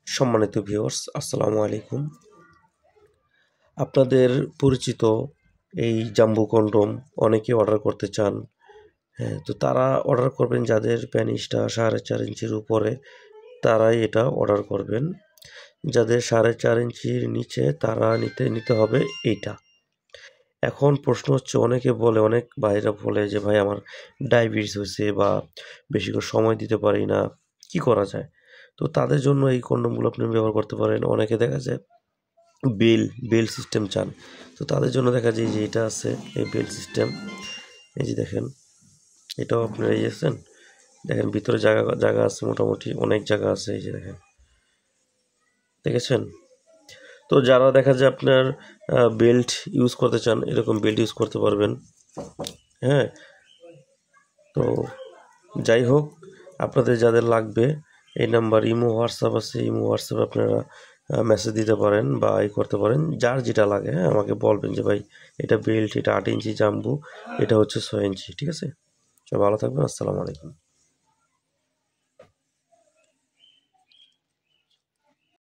সম্মানিত ভিউয়ার্স, আসসালামু আলাইকুম। আপনাদের পরিচিত এই জাম্বো কন্ডম অনেকে অর্ডার করতে চান। হ্যাঁ, তো তারা অর্ডার করবেন যাদের প্যানিসটা 4.5 ইঞ্চির উপরে, তারাই এটা অর্ডার করবেন। যাদের 4.5 ইঞ্চির নিচে তারা নিতে হবে এইটা। এখন প্রশ্ন হচ্ছে, অনেকে বলে, অনেক ভাইরা বলে যে ভাই আমার ডায়াবেটিস হয়েছে বা বেশিক্ষণ সময় দিতে পারি না, কি করা যায়? তো তাদের জন্য এই কন্ডমগুলো আপনি ব্যবহার করতে পারেন। অনেকে দেখা যায় বেল সিস্টেম চান, তো তাদের জন্য দেখা যায় যে এটা আছে, এই বেল সিস্টেম। এই যে দেখেন, এটাও আপনারা এই দেখছেন, দেখেন ভিতরে জায়গা জায়গা আছে, মোটামুটি অনেক জায়গা আছে। এই যে দেখেছেন। তো যারা দেখা যায় আপনার বেল্ট ইউজ করতে চান, এরকম বেল্ট ইউজ করতে পারবেন। হ্যাঁ, তো যাই হোক, আপনাদের যাদের লাগবে এই নাম্বার ইমো হোয়াটসঅ্যাপ আছে, ইমো হোয়াটসঅ্যাপে আপনারা মেসেজ দিতে পারেন বা করতে পারেন, যার যেটা লাগে। হ্যাঁ, আমাকে বলবেন যে ভাই এটা বেল্ট, এটা 8 ইঞ্চি জাম্বু, এটা হচ্ছে 6 ইঞ্চি। ঠিক আছে, সব ভালো থাকবেন। আসসালামু আলাইকুম।